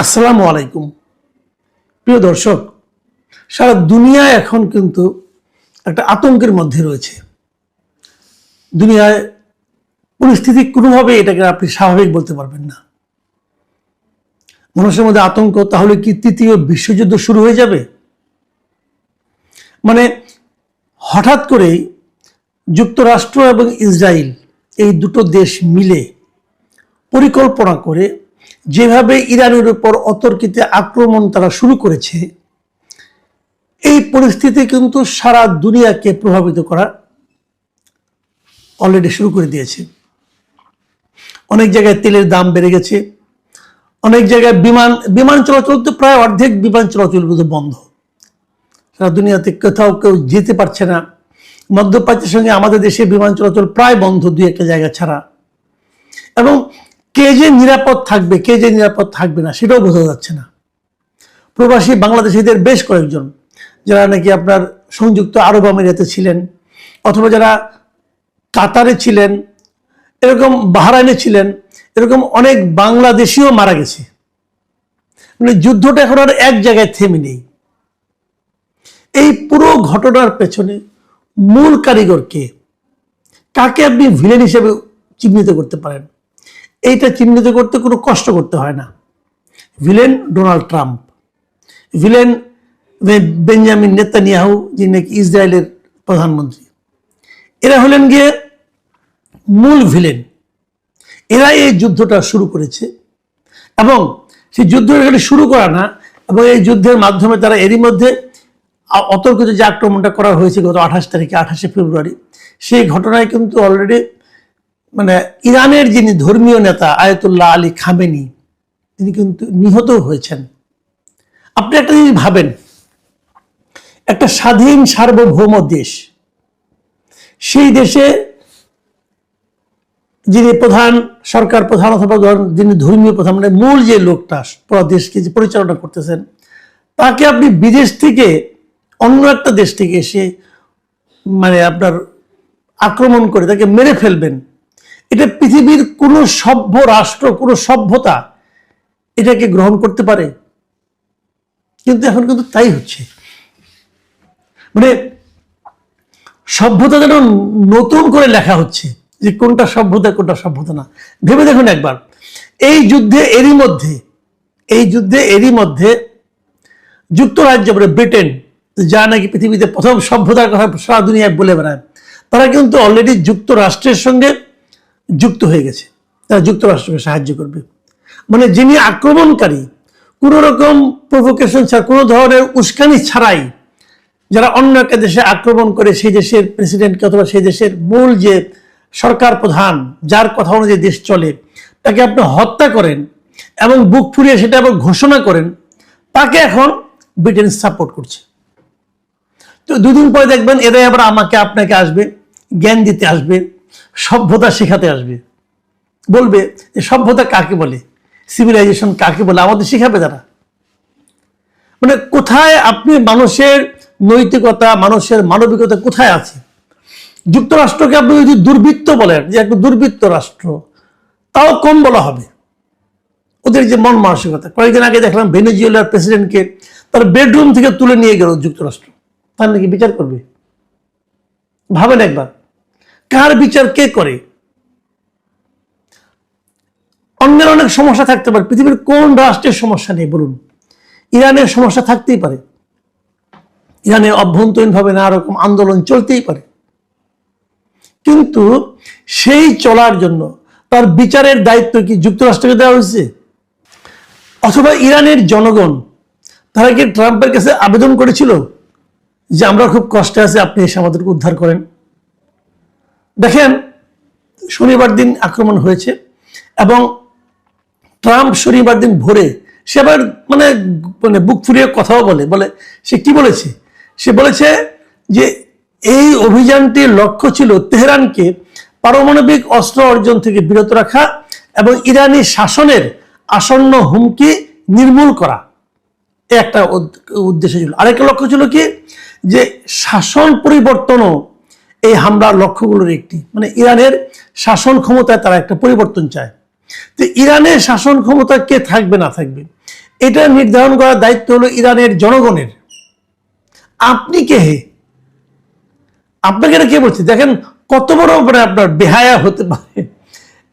আসসালামু আলাইকুম প্রিয় দর্শক, সারা দুনিয়া এখন কিন্তু একটা আতঙ্কের মধ্যে রয়েছে। দুনিয়ায় পরিস্থিতি কোনোভাবে এটাকে আপনি স্বাভাবিক বলতে পারবেন না। মানুষের মধ্যে আতঙ্ক, তাহলে কি তৃতীয় বিশ্বযুদ্ধ শুরু হয়ে যাবে? মানে হঠাৎ করেই যুক্তরাষ্ট্র এবং ইসরায়েল এই দুটো দেশ মিলে পরিকল্পনা করে যেভাবে ইরানের উপর অতর্কিত আক্রমণ তারা শুরু করেছে, এই পরিস্থিতি কিন্তু সারা দুনিয়াকে প্রভাবিত করা অলরেডি শুরু করে দিয়েছে। অনেক জায়গায় তেলের দাম বেড়ে গেছে, অনেক জায়গায় বিমান চলাচল তো প্রায় অর্ধেক বিমান চলাচল বন্ধ। সারা দুনিয়াতে কোথাও কেউ যেতে পারছে না। মধ্যপ্রাচ্যের সঙ্গে আমাদের দেশে বিমান চলাচল প্রায় বন্ধ, দুই একটা জায়গা ছাড়া। এবং কে যে নিরাপদ থাকবে, কে যে নিরাপদ থাকবে না, সেটাও বোঝা যাচ্ছে না। প্রবাসী বাংলাদেশিদের বেশ কয়েকজন, যারা নাকি আপনার সংযুক্ত আরব আমিরাতে ছিলেন, অথবা যারা কাতারে ছিলেন, এরকম বাহরাইনে ছিলেন, এরকম অনেক বাংলাদেশিও মারা গেছে। মানে যুদ্ধটা এখন আর এক জায়গায় থেমে নেই। এই পুরো ঘটনার পেছনে মূল কারিগর কে? কাকে আপনি ভিলেন হিসেবে চিহ্নিত করতে পারেন? এইটা চিহ্নিত করতে কোনো কষ্ট করতে হয় না। Villain Donald Trump, villain Benjamin Netanyahu, যিনি নাকি ইসরায়েলের প্রধানমন্ত্রী। এরা হলেন গিয়ে মূল ভিলেন। এরা এই যুদ্ধটা শুরু করেছে, এবং সেই যুদ্ধ এখানে শুরু করা না, এবং এই যুদ্ধের মাধ্যমে তারা এরই মধ্যে অতর্কিত যে আক্রমণটা করা হয়েছে গত 28 ফেব্রুয়ারি, সেই ঘটনায় কিন্তু অলরেডি মানে ইরানের যিনি ধর্মীয় নেতা আয়াতুল্লাহ আলী খামেনি, তিনি কিন্তু নিহত হয়েছেন। আপনি একটা জিনিস ভাবেন, একটা স্বাধীন সার্বভৌম দেশ, সেই দেশে যিনি প্রধান, সরকার প্রধান অথবা যিনি ধর্মীয় প্রধান, মানে মূল যে লোকটা পুরো দেশকে যে পরিচালনা করতেছেন, তাকে আপনি বিদেশ থেকে, অন্য একটা দেশ থেকে এসে মানে আপনার আক্রমণ করে তাকে মেরে ফেলবেন, এটা পৃথিবীর কোনো সভ্য রাষ্ট্র, কোনো সভ্যতা এটাকে গ্রহণ করতে পারে? কিন্তু এখন কিন্তু তাই হচ্ছে। মানে সভ্যতা যেন নতুন করে লেখা হচ্ছে, যে কোনটা সভ্যতা কোনটা সভ্যতা না। ভেবে দেখুন একবার, এই যুদ্ধে এরই মধ্যে যুক্তরাজ্য, ব্রিটেন, যা নাকি পৃথিবীতে প্রথম সভ্যতার কথা সারা দুনিয়ায় বলে বেড়ায়, তারা কিন্তু অলরেডি যুক্তরাষ্ট্রের সঙ্গে যুক্ত হয়ে গেছে। তারা যুক্তরাষ্ট্রকে সাহায্য করবে। মানে যিনি আক্রমণকারী, কোনো রকম প্রভোকেশন ছাড়া, কোনো ধরনের উস্কানি ছাড়াই যারা অন্য একটা দেশে আক্রমণ করে, সেই দেশের প্রেসিডেন্টকে অথবা সেই দেশের মূল যে সরকার প্রধান, যার কথা অনুযায়ী দেশ চলে, তাকে আপনি হত্যা করেন এবং বুক ফুরিয়ে সেটা আবার ঘোষণা করেন, তাকে এখন ব্রিটেন সাপোর্ট করছে। তো দুদিন পরে দেখবেন এরাই আবার আমাকে আপনাকে আসবে, জ্ঞান দিতে আসবে, সভ্যতা শেখাতে আসবে। বলবে যে সভ্যতা কাকে বলে, সিভিলাইজেশন কাকে বলে, আমাদের শেখাবে তারা। মানে কোথায় আপনি মানুষের নৈতিকতা, মানুষের মানবিকতা কোথায় আছে? যুক্তরাষ্ট্রকে আপনি যদি দুর্বৃত্ত বলেন, যে একটা দুর্বৃত্ত রাষ্ট্র, তাও কম বলা হবে। ওদের যে মন মানসিকতা, কয়েকদিন আগে দেখলাম ভেনেজুয়েলার প্রেসিডেন্টকে তার বেডরুম থেকে তুলে নিয়ে গেল যুক্তরাষ্ট্র, তার নাকি বিচার করবে। ভাবেন একবার, কার বিচার কে করে? অন্যের অনেক সমস্যা থাকতে পারে, পৃথিবীর কোন রাষ্ট্রের সমস্যা নেই বলুন? ইরানের সমস্যা থাকতেই পারে, ইরানের অভ্যন্তরীণভাবে নানা রকম আন্দোলন চলতেই পারে, কিন্তু সেই চলার জন্য তার বিচারের দায়িত্ব কি যুক্তরাষ্ট্রকে দেওয়া হয়েছে? অথবা ইরানের জনগণ, তারা কি ট্রাম্পের কাছে আবেদন করেছিল যে আমরা খুব কষ্টে আছি, আপনি এসে আমাদেরকে উদ্ধার করেন? দেখেন, শনিবার দিন আক্রমণ হয়েছে, এবং ট্রাম্প শনিবার দিন ভোরে সে আবার মানে বুক ফুরিয়ে কথাও বলে সে কি বলেছে? সে বলেছে যে এই অভিযানটির লক্ষ্য ছিল তেহরানকে পারমাণবিক অস্ত্র অর্জন থেকে বিরত রাখা এবং ইরানি শাসনের আসন্ন হুমকি নির্মূল করা। একটা উদ্দেশ্য ছিল। আরেকটা লক্ষ্য ছিল কি, যে শাসন পরিবর্তনও এই হামলার লক্ষ্যগুলোর একটি। মানে ইরানের শাসন ক্ষমতায় তারা একটা পরিবর্তন চায়। তো ইরানের শাসন ক্ষমতা কে থাকবে না থাকবে, এটা নির্ধারণ করার দায়িত্ব হলো ইরানের জনগণের। আপনি কে হে? আপনাকে এটা কে বলছে? দেখেন কত বড় মানে আপনার বেহায়া হতে পারে।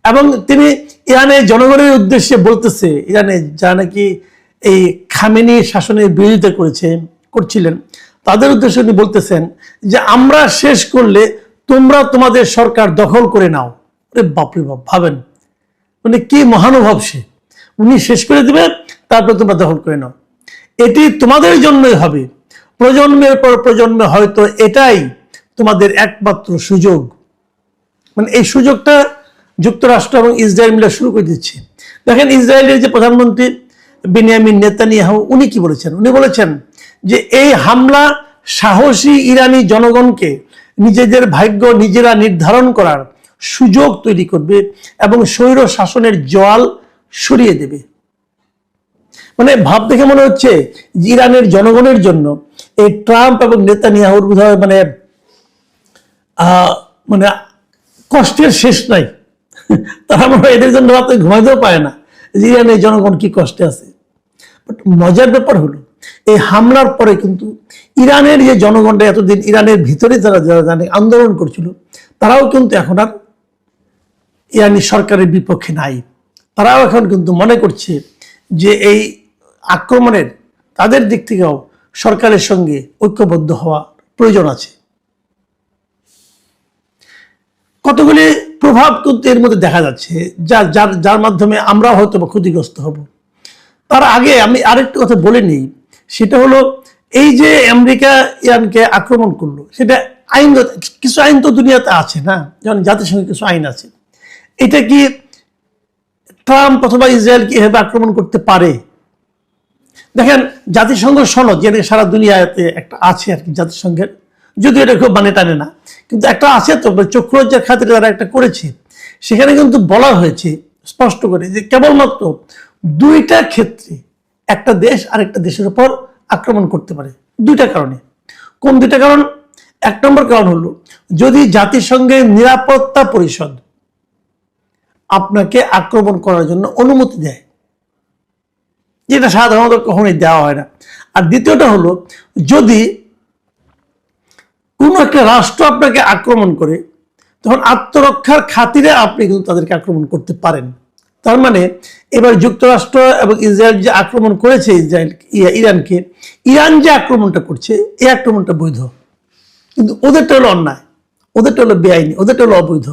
এবং তিনি ইরানের জনগণের উদ্দেশ্যে বলতেছে, ইরানে যা নাকি এই খামেনি শাসনের বিরোধিতা করছিলেন, তাদের উদ্দেশ্যে উনি বলতেছেন যে আমরা শেষ করলে তোমরা তোমাদের সরকার দখল করে নাও। আরে বাপরে বাপ, ভাবেন মানে কি মহানুভব সে। উনি শেষ করে দিবে, তারপর তোমরা দখল করে নাও। এটি তোমাদের জন্যই হবে, প্রজন্মের পর প্রজন্মে হয়তো এটাই তোমাদের একমাত্র সুযোগ। মানে এই সুযোগটা যুক্তরাষ্ট্র এবং ইসরায়েল মিলে শুরু করে দিচ্ছে। দেখেন ইসরায়েলের যে প্রধানমন্ত্রী বেনিয়ামিন নেতানিয়াহু, উনি কি বলেছেন? উনি বলেছেন যে এই হামলা সাহসী ইরানি জনগণকে নিজেদের ভাগ্য নিজেরা নির্ধারণ করার সুযোগ তৈরি করবে এবং স্বৈর শাসনের জোয়াল সরিয়ে দেবে। মানে ভাব দেখে মনে হচ্ছে ইরানের জনগণের জন্য এই ট্রাম্প এবং নেতানিয়াহুর বোধহয় মানে মানে কষ্টের শেষ নাই। তারা মনে হয় এদের জন্য রাতে ঘুমাইতেও পায় না, ইরানের জনগণ কি কষ্টে আছে। বাট মজার ব্যাপার হলো এই হামলার পরে কিন্তু ইরানের যে জনগণটা এতদিন ইরানের ভিতরে যারা আন্দোলন করছিল, তারাও কিন্তু এখন আর ইরানি সরকারের বিপক্ষে নাই। তারাও এখন কিন্তু মনে করছে যে এই আক্রমণের তাদের দিক থেকেও সরকারের সঙ্গে ঐক্যবদ্ধ হওয়া প্রয়োজন আছে। কতগুলি প্রভাব কিন্তু এর মধ্যে দেখা যাচ্ছে, যার মাধ্যমে আমরা হয়তো ক্ষতিগ্রস্ত হব। তার আগে আমি আরেকটা কথা বলে নিই, সেটা হলো এই যে আমেরিকা ইরানকে আক্রমণ করলো, সেটা আইন, কিছু আইন তো দুনিয়াতে আছে না, যেমন জাতিসংঘের কিছু আইন আছে। এটা কি ট্রাম্প অথবা ইসরায়েল কি এভাবে আক্রমণ করতে পারে? দেখেন জাতিসংঘ সনদ, যেটা সারা দুনিয়াতে একটা আছে আর কি জাতিসংঘের, যদিও এটা খুব মানে টানে না, কিন্তু একটা আছে তো, চক্ষুলজ্জার খাতিরে তারা একটা করেছে। সেখানে কিন্তু বলা হয়েছে স্পষ্ট করে যে কেবলমাত্র দুইটা ক্ষেত্রে একটা দেশ আরেকটা দেশের উপর আক্রমণ করতে পারে, দুইটা কারণে। কোন দুইটা কারণ? এক নম্বর কারণ হলো যদি জাতিসংঘের নিরাপত্তা পরিষদ আপনাকে আক্রমণ করার জন্য অনুমতি দেয়, যেটা সাধারণত কখনোই দেওয়া হয় না। আর দ্বিতীয়টা হলো যদি কোনো একটা রাষ্ট্র আপনাকে আক্রমণ করে, তখন আত্মরক্ষার খাতিরে আপনি কিন্তু তাদেরকে আক্রমণ করতে পারেন। তার মানে এবার যুক্তরাষ্ট্র এবং ইসরায়েল যে আক্রমণ করেছে ইরানকে, ইরান যে আক্রমণটা করছে এই আক্রমণটা বৈধ, কিন্তু ওদেরটা হলো অন্যায়, ওদেরটা হলো বেআইনি, ওদেরটা হলো অবৈধ।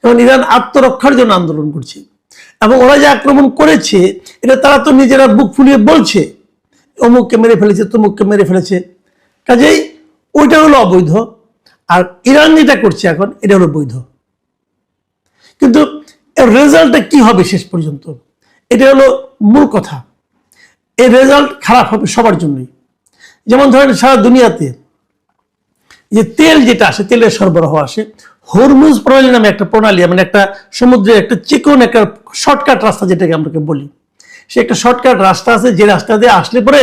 এবং ইরান আত্মরক্ষার জন্য আন্দোলন করছে, এবং ওরা যে আক্রমণ করেছে এটা তারা তো নিজেরা বুক ফুলিয়ে বলছে অমুককে মেরে ফেলেছে, তমুককে মেরে ফেলেছে, কাজেই ওইটা হলো অবৈধ। আর ইরান যেটা করছে এখন এটা হলো বৈধ। কিন্তু এর রেজাল্টটা কি হবে শেষ পর্যন্ত, এটা হলো মূল কথা। এর রেজাল্ট খারাপ হবে সবার জন্যই। যেমন ধরেন সারা দুনিয়াতে যে তেল যেটা আসে, তেলের সরবরাহ আসে, হরমুজ প্রণালী নামে একটা প্রণালী, মানে একটা সমুদ্রের একটা চিকন একটা শর্টকাট রাস্তা যেটাকে আমরা বলি, সে একটা শর্টকাট রাস্তা আছে, যে রাস্তা দিয়ে আসলে পরে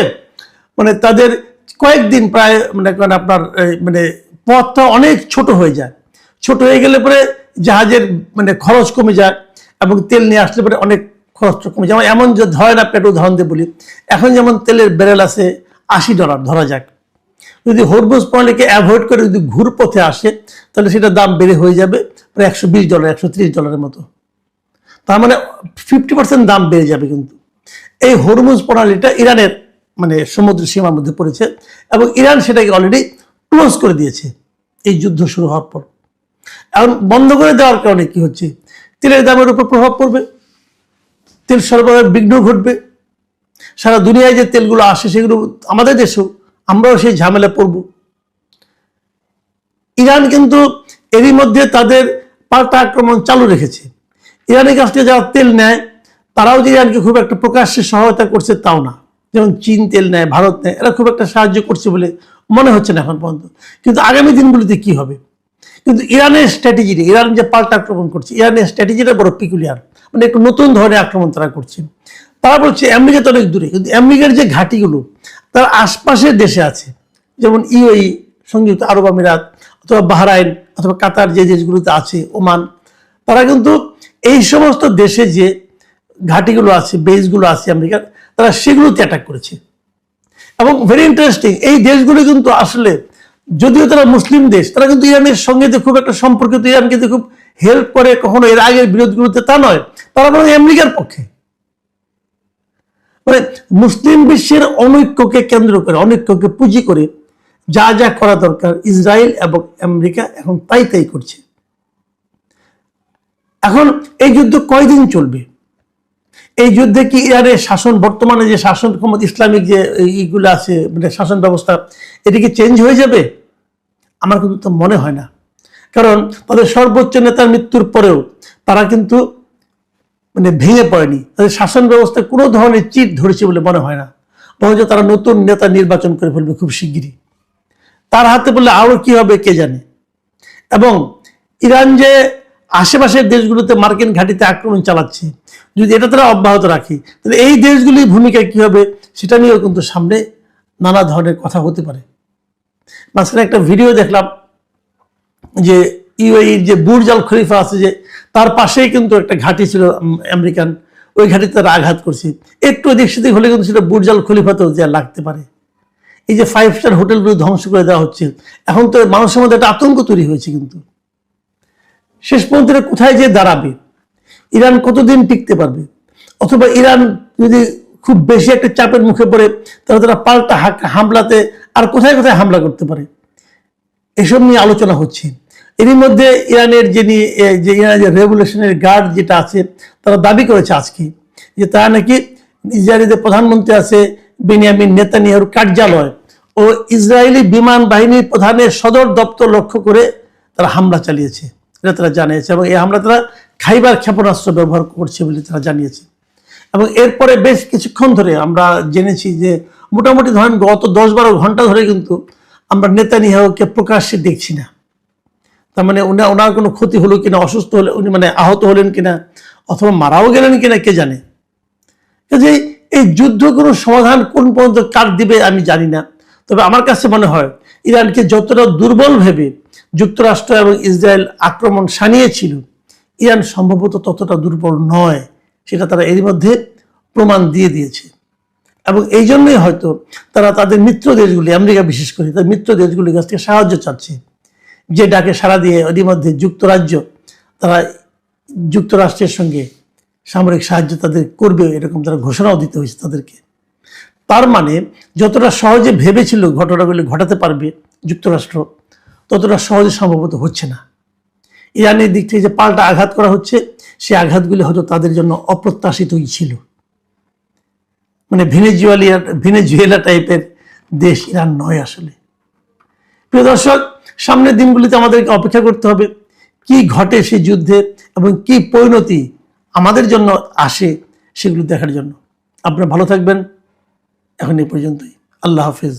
মানে তাদের কয়েকদিন প্রায় মানে আপনার মানে পথটা অনেক ছোট হয়ে যায়। ছোট হয়ে গেলে পরে জাহাজের মানে খরচ কমে যায়, এবং তেল নিয়ে আসলে পরে অনেক খরচ কমে যায়। এমন যে ধরেন আপনার উদাহরণ দিয়ে বলি, এখন যেমন তেলের ব্যারেল আছে $80 ধরা যাক, যদি হরমুজ প্রণালীকে অ্যাভয়েড করে যদি ঘুর পথে আসে, তাহলে সেটার দাম বেড়ে হয়ে যাবে প্রায় $120, $130 মতো। তার মানে 50% দাম বেড়ে যাবে। কিন্তু এই হরমুজ প্রণালীটা ইরানের মানে সমুদ্র সীমার মধ্যে পড়েছে, এবং ইরান সেটাকে অলরেডি ক্লোজ করে দিয়েছে এই যুদ্ধ শুরু হওয়ার পর। এখন বন্ধ করে দেওয়ার কারণে কি হচ্ছে, তেলের দামের উপর প্রভাব পড়বে, তেল সরবরাহের বিঘ্ন ঘটবে। সারা দুনিয়ায় যে তেলগুলো আসে সেগুলো আমাদের দেশেও আমরাও সেই ঝামেলা পড়ব। ইরান কিন্তু এরই মধ্যে তাদের পাল্টা আক্রমণ চালু রেখেছে। ইরানের কাছ থেকে যারা তেল নেয় তারাও যে ইরানকে খুব একটা প্রকাশ্যে সহায়তা করছে তাও না। যেমন চীন তেল নেয়, ভারত নেয়, এরা খুব একটা সাহায্য করছে বলে মনে হচ্ছে না এখন পর্যন্ত। কিন্তু আগামী দিনগুলিতে কি হবে? কিন্তু ইরানের স্ট্র্যাটেজিটা, ইরান যে পাল্টা আক্রমণ করছে, ইরানের স্ট্র্যাটেজিটা বড় পিকুলিয়ার, মানে একটু নতুন ধরনের আক্রমণ তারা করছে। তারা বলছে আমেরিকা তো অনেক দূরে, কিন্তু আমেরিকার যে ঘাঁটিগুলো তার আশপাশের দেশে আছে, যেমন ইউএই, সংযুক্ত আরব আমিরাত, অথবা বাহরাইন, অথবা কাতার যে দেশগুলোতে আছে, ওমান, তারা কিন্তু এই সমস্ত দেশে যে ঘাঁটিগুলো আছে, বেসগুলো আছে আমেরিকার, তারা সেগুলোতে অ্যাটাক করেছে। এবং ভেরি ইন্টারেস্টিং, এই দেশগুলো কিন্তু আসলে যদিও তারা মুসলিম দেশ, তারা কিন্তু ইরানের সঙ্গে যে খুব একটা সম্পর্কিত, ইরানকে যে খুব হেল্প করে কখনো এর আগের বিরোধগুলোতে তা নয়, তারা বরং আমেরিকার পক্ষে। মানে মুসলিম বিশ্বের অনৈক্যকে কেন্দ্র করে, অনৈক্যকে পুঁজি করে যা যা করা দরকার ইসরায়েল এবং আমেরিকা এখন তাই তাই করছে। এখন এই যুদ্ধ কয়দিন চলবে? এই যুদ্ধে কি ইরানের শাসন, বর্তমানে যে শাসন ক্ষমতা, ইসলামিক যে এইগুলো আছে, মানে শাসন ব্যবস্থা, এটা কি চেঞ্জ হয়ে যাবে? আমার কিন্তু তো মনে হয় না। কারণ তাদের সর্বোচ্চ নেতার মৃত্যুর পরেও তারা কিন্তু মানে ভেঙে পড়েনি, তাদের শাসন ব্যবস্থায় কোনো ধরনের চিট ধরেছে বলে মনে হয় না। বরঞ্চ তারা নতুন নেতা নির্বাচন করে ফেলবে খুব শিগগিরই। তার হাতে বললে আরও কি হবে কে জানে। এবং ইরান যে আশেপাশের দেশগুলোতে মার্কিন ঘাঁটিতে আক্রমণ চালাচ্ছে, যদি এটা তারা অব্যাহত রাখে, তাহলে এই দেশগুলির ভূমিকা কি হবে সেটা নিয়েও কিন্তু সামনে নানা ধরনের কথা হতে পারে। মাঝখানে একটা ভিডিও দেখলাম যে ইউএইর যে বুর্জ আল খলিফা আছে, যে তার পাশেই কিন্তু একটা ঘাঁটি ছিল আমেরিকান, ওই ঘাঁটিতে তারা আঘাত করছে। একটু এদিক সেদিক হলে কিন্তু সেটা বুর্জ আল খলিফাতেও যা লাগতে পারে। এই যে 5 স্টার হোটেলগুলো ধ্বংস করে দেওয়া হচ্ছে, এখন তো মানুষের মধ্যে একটা আতঙ্ক তৈরি হয়েছে। কিন্তু শেষ পর্যন্ত কোথায় যে দাঁড়াবে, ইরান কতদিন টিকতে পারবে, অথবা ইরান যদি খুব বেশি একটা চাপের মুখে পড়ে তাহলে তারা পাল্টা হামলাতে আর কোথায় কোথায় হামলা করতে পারে, এসব নিয়ে আলোচনা হচ্ছে। এরই মধ্যে ইরানের যে ইরানের রেভলিউশনারি গার্ড যেটা আছে, তারা দাবি করেছে আজকে যে তারা নাকি ইসরায়েলের প্রধানমন্ত্রী আছে বেনিয়ামিন নেতানিয়াহুর কার্যালয় ও ইসরায়েলি বিমান বাহিনীর প্রধানের সদর দপ্তর লক্ষ্য করে তারা হামলা চালিয়েছে, এটা তারা জানিয়েছে। এবং এই হামলা তারা খাইবার ক্ষেপণাস্ত্র ব্যবহার করছে বলে তারা জানিয়েছে। এবং এরপরে বেশ কিছুক্ষণ ধরে আমরা জেনেছি যে মোটামুটি ধরেন গত 10-12 ঘন্টা ধরে কিন্তু আমরা নেতানিয়াহুকে প্রকাশ্যে দেখছি না। তার মানে ওনার কোনো ক্ষতি হলো কিনা, অসুস্থ হলে উনি মানে আহত হলেন কিনা, অথবা মারাও গেলেন কিনা কে জানে। কাজে এই যুদ্ধ কোনো সমাধান কোন পর্যন্ত কার দিবে আমি জানি না। তবে আমার কাছে মনে হয় ইরানকে যতটা দুর্বল ভেবে যুক্তরাষ্ট্র এবং ইসরায়েল আক্রমণ শানিয়েছিল, ইরান সম্ভবত ততটা দুর্বল নয়, সেটা তারা এরই মধ্যে প্রমাণ দিয়ে দিয়েছে। এবং এই জন্যই হয়তো তারা তাদের মিত্র দেশগুলি, আমেরিকা বিশেষ করে তার মিত্র দেশগুলির কাছ থেকে সাহায্য চাচ্ছে, যে ডাকে সাড়া দিয়ে এরই মধ্যে যুক্তরাজ্য তারা যুক্তরাষ্ট্রের সঙ্গে সামরিক সাহায্য তাদের করবে, এরকম তারা ঘোষণাও দিতে হয়েছে তাদেরকে। তার মানে যতটা সহজে ভেবেছিল ঘটনাগুলি ঘটাতে পারবে যুক্তরাষ্ট্র, ততটা সহজে সম্ভবত হচ্ছে না। ইরানের দিক থেকে যে পাল্টা আঘাত করা হচ্ছে, সেই আঘাতগুলি হয়তো তাদের জন্য অপ্রত্যাশিতই ছিল। মানে ভেনেজুয়েলা টাইপের দেশ ইরান নয় আসলে। প্রিয় দর্শক, সামনের দিনগুলিতে আমাদেরকে অপেক্ষা করতে হবে কি ঘটে সেই যুদ্ধে এবং কি পরিণতি আমাদের জন্য আসে সেগুলো দেখার জন্য। আপনারা ভালো থাকবেন। এখন এই পর্যন্তই। আল্লাহ হাফেজ।